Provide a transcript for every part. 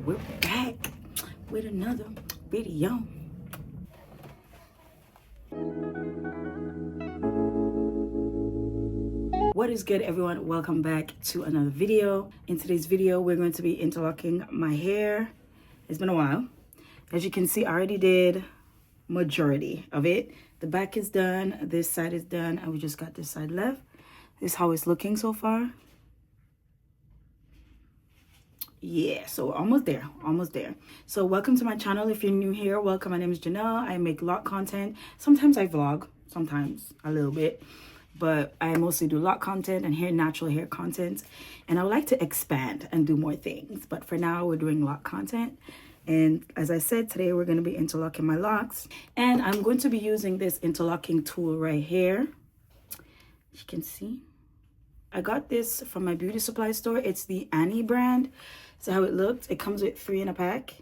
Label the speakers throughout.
Speaker 1: we're back with another video. What is good, everyone? Welcome back to another video. In today's video, we're going to be interlocking my hair. It's been a while. As you can see, I already did majority of it. The back is done, this side is done, and we just got this side left. This is how it's looking so far. Yeah, so almost there. So welcome to my channel. If you're new here, welcome. My name is Janelle. I make lock content. Sometimes I vlog, sometimes a little bit, but I mostly do lock content and natural hair content, and I would like to expand and do more things, but for now we're doing lock content. And as I said, today we're going to be interlocking my locks, and I'm going to be using this interlocking tool right here. As you can see, I got this from my beauty supply store. It's the Annie brand. So how it looked, it comes with 3 in a pack.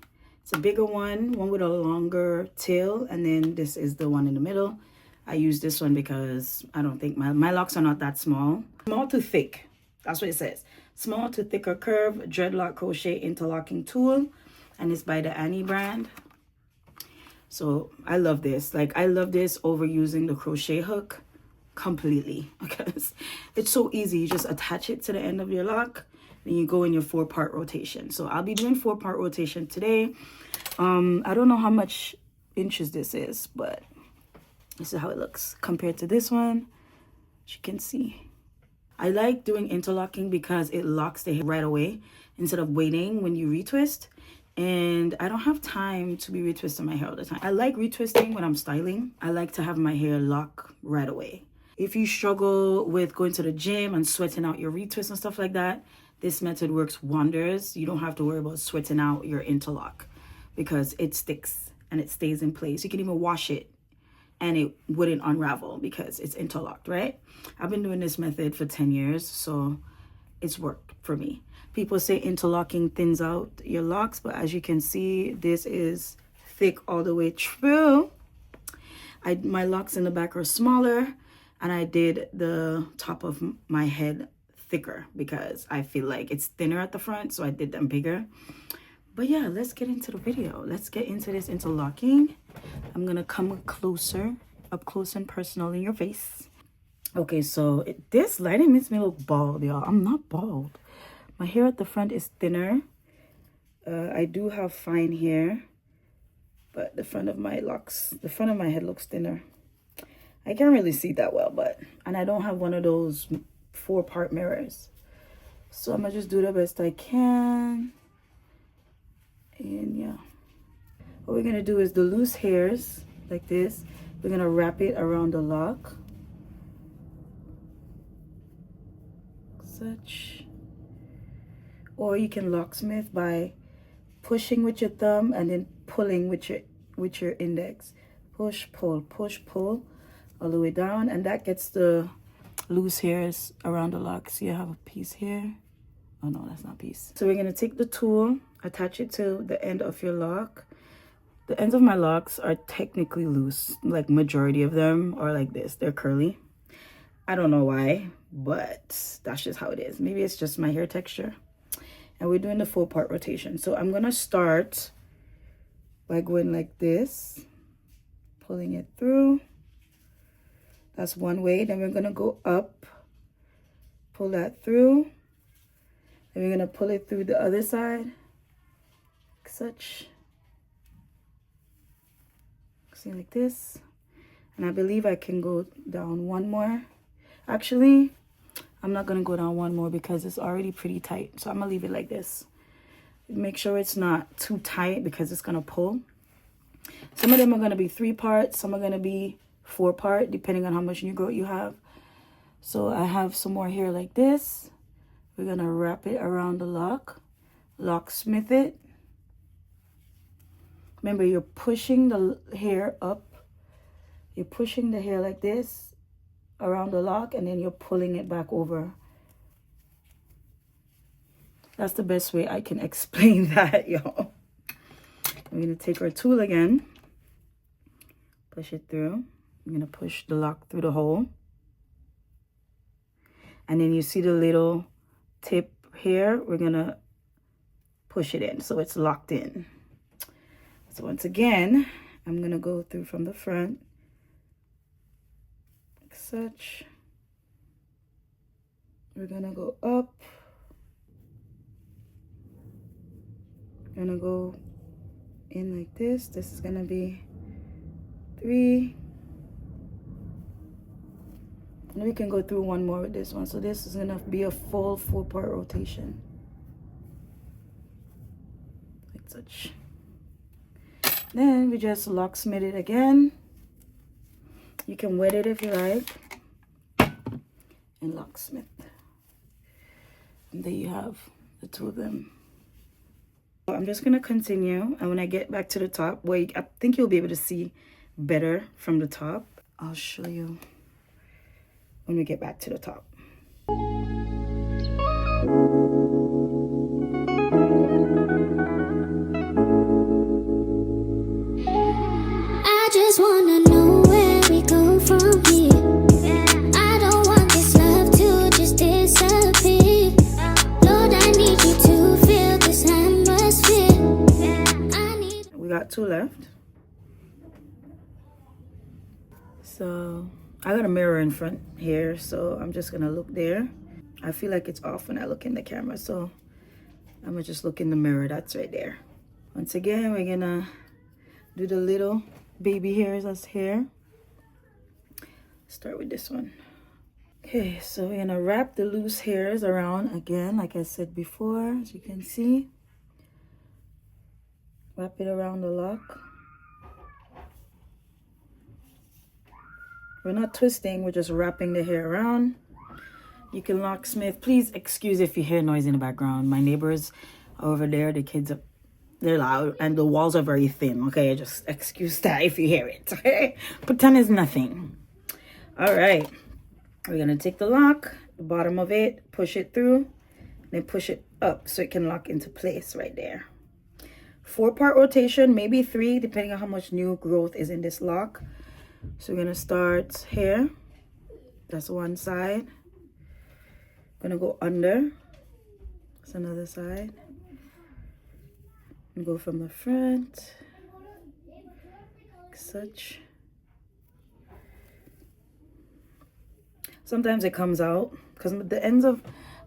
Speaker 1: It's a bigger one with a longer tail, and then this is the one in the middle. I use this one because I don't think my locks are not that small. Small to thick, that's what it says. Small to thicker curve dreadlock crochet interlocking tool, and it's by the Annie brand. So I love this. Like, I love this over using the crochet hook completely because it's so easy. You just attach it to the end of your lock, then you go in your 4-part rotation. So I'll be doing 4-part rotation today. I don't know how much inches this is, but this is how it looks compared to this one. As you can see, I like doing interlocking because it locks the hair right away instead of waiting when you retwist. And I don't have time to be retwisting my hair all the time. I like retwisting when I'm styling. I like to have my hair lock right away. If you struggle with going to the gym and sweating out your retwist and stuff like that, this method works wonders. You don't have to worry about sweating out your interlock because it sticks and it stays in place. You can even wash it and it wouldn't unravel because it's interlocked, right? I've been doing this method for 10 years, so it's worked for me. People say interlocking thins out your locks, but as you can see, this is thick all the way through. My locks in the back are smaller, and I did the top of my head thicker because I feel like it's thinner at the front, so I did them bigger. But yeah, let's get into the video. Let's get into this interlocking. I'm gonna come up close and personal in your face. Okay, so this lighting makes me look bald, y'all. I'm not bald. My hair at the front is thinner. I do have fine hair, but the front of my head looks thinner. I can't really see that well, and I don't have one of those 4-part mirrors. So I'm gonna just do the best I can. And yeah, what we're gonna do is the loose hairs like this, we're gonna wrap it around the lock. Such. Or you can locksmith by pushing with your thumb and then pulling with your index. Push, pull, all the way down, and that gets the loose hairs around the lock. So you have a piece here. Oh no, that's not a piece. So we're gonna take the tool, attach it to the end of your lock. The ends of my locks are technically loose, like majority of them are like this. They're curly. I don't know why, but that's just how it is. Maybe it's just my hair texture. And we're doing the 4-part rotation. So I'm gonna start by going like this, pulling it through. That's one way. Then we're gonna go up, pull that through. Then we're gonna pull it through the other side, like such. See, like this. And I believe I can go down one more. Actually, I'm not gonna go down one more because it's already pretty tight. So I'm gonna leave it like this. Make sure it's not too tight because it's gonna pull. Some of them are gonna be 3-part, some are gonna be 4-part, depending on how much new growth you have. So I have some more hair like this. We're gonna wrap it around the locksmith it. Remember, you're pushing the hair up. You're pushing the hair like this around the lock, and then you're pulling it back over. That's the best way I can explain that, y'all. We're gonna take our tool again, push it through. I'm gonna push the lock through the hole, and then you see the little tip here. We're gonna push it in so it's locked in. So once again, I'm gonna go through from the front like such. We're gonna go up. We're gonna go in like this. This is gonna be 3. And we can go through one more with this one. So this is gonna be a full 4-part rotation. Like such. Then we just locksmith it again. You can wet it if you like. And locksmith. And there you have the 2 of them. So I'm just gonna continue, and when I get back to the top, where I think you'll be able to see better from the top, I'll show you when we get back to the top.
Speaker 2: I just wanna know where we go from here. I don't want this love to just disappear. Lord, I need you to feel this atmosphere.
Speaker 1: We got 2 left. So I got a mirror in front here, so I'm just gonna look there. I feel like it's off when I look in the camera, so I'm gonna just look in the mirror. That's right there. Once again, we're gonna do the little baby hairs that's here. Start with this one. Okay, so we're gonna wrap the loose hairs around again, like I said before, as you can see. Wrap it around the lock. We're not twisting, we're just wrapping the hair around. You can locksmith. Please excuse if you hear noise in the background. My neighbors over there, the kids are, they're loud and the walls are very thin. Okay, just excuse that if you hear it. Okay, pretend it's nothing. All right, we're gonna take the lock, the bottom of it, push it through, then push it up so it can lock into place right there. 4-part rotation, maybe 3, depending on how much new growth is in this lock. So we're gonna start here. That's one side. Gonna go under. That's another side. And go from the front, like such. Sometimes it comes out because the ends of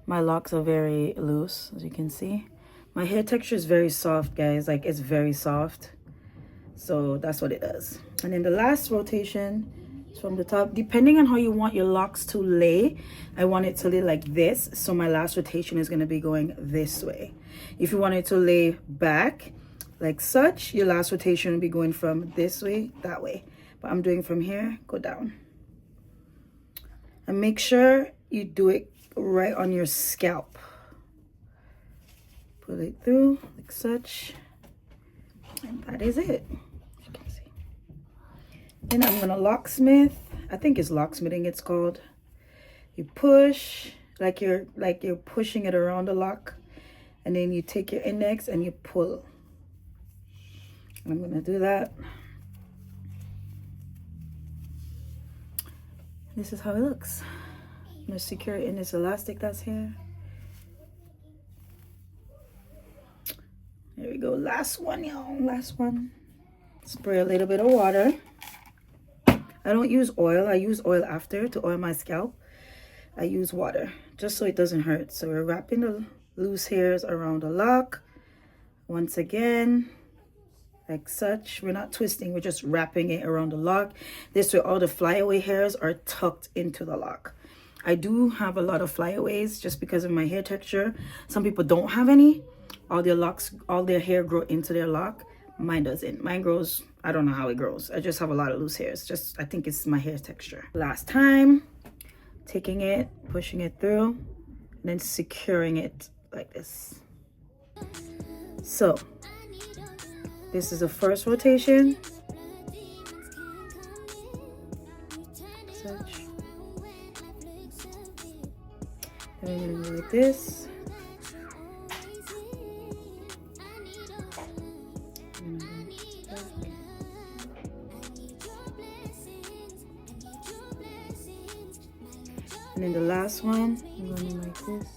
Speaker 1: my locks are very loose, as you can see. My hair texture is very soft, guys. Like, it's very soft. So that's what it does. And then the last rotation is from the top. Depending on how you want your locks to lay, I want it to lay like this. So my last rotation is going to be going this way. If you want it to lay back like such, your last rotation will be going from this way, that way. But I'm doing from here, go down. And make sure you do it right on your scalp. Pull it through like such. And that is it. You can see. Then I'm gonna locksmith. I think it's locksmithing it's called. You push like you're pushing it around the lock, and then you take your index and you pull. And I'm gonna do that. This is how it looks. I'm gonna secure it in this elastic that's here. There we go. Last one, y'all. Last one. Spray a little bit of water. I don't use oil. I use oil after to oil my scalp. I use water just so it doesn't hurt. So we're wrapping the loose hairs around the lock. Once again, like such. We're not twisting. We're just wrapping it around the lock. This way all the flyaway hairs are tucked into the lock. I do have a lot of flyaways just because of my hair texture. Some people don't have any. All their locks, all their hair grow into their lock. Mine doesn't. Mine grows, I don't know how it grows. I just have a lot of loose hairs. Just, I think it's my hair texture. Last time, taking it, pushing it through, and then securing it like this. So, this is the first rotation. Such. And I'm gonna go like this. And then the last one, I'm going like this.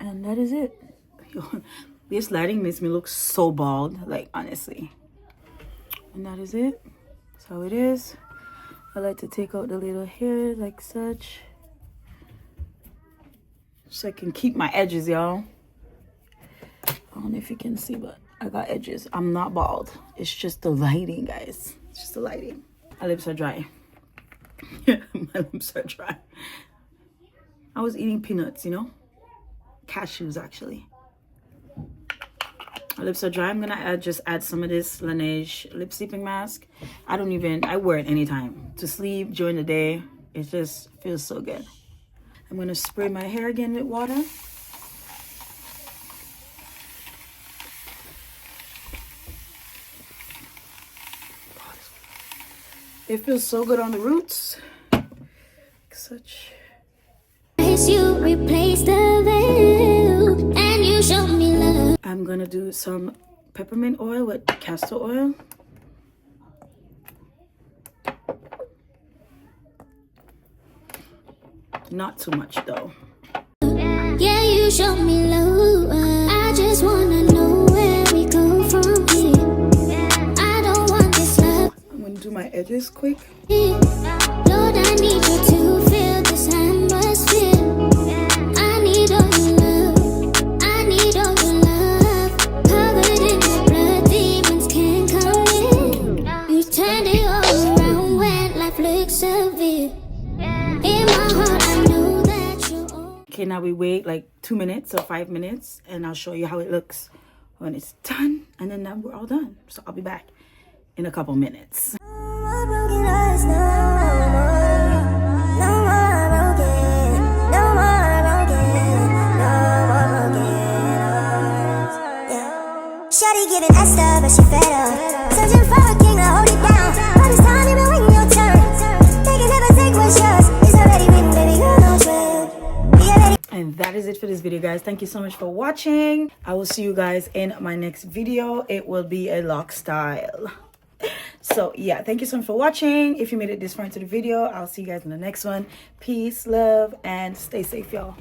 Speaker 1: And that is it. This lighting makes me look so bald, like honestly. And that is it. That's how it is. I like to take out the little hair like such, so I can keep my edges, y'all. I don't know if you can see, but I got edges. I'm not bald. It's just the lighting, guys. It's just the lighting. My lips are dry. My lips are dry. I was eating peanuts, you know? Cashews, actually. My lips are dry. I'm gonna just add some of this Laneige lip sleeping mask. I wear it anytime. To sleep, during the day. It just feels so good. I'm gonna spray my hair again with water. It feels so good on the roots. Such.
Speaker 2: You replace the veil and you show me love.
Speaker 1: I'm gonna do some peppermint oil with castor oil. Not too much though.
Speaker 2: Yeah, you show me love. I just wanna know where we go from here. I don't want this love.
Speaker 1: I'm gonna do my edges quick.
Speaker 2: Lord, I need you to feel this atmosphere. I need all your love. I need all your love. Covered in your blood, demons can't come in. You turned it all around when life looks severe. In my heart, I know that you're all.
Speaker 1: Okay, now we wait like 2 minutes or 5 minutes, and I'll show you how it looks when it's done. And then now we're all done. So I'll be back in a couple minutes.
Speaker 2: Shawty giving Esther, but she fed up. Searching for a king to hold it down. All this time you've been waiting your turn. They can never take what's yours. It's already written, baby, you know trend.
Speaker 1: And that is it for this video, guys. Thank you so much for watching. I will see you guys in my next video. It will be a lock style. So yeah, thank you so much for watching. If you made it this far into the video, I'll see you guys in the next one. Peace, love, and stay safe, y'all.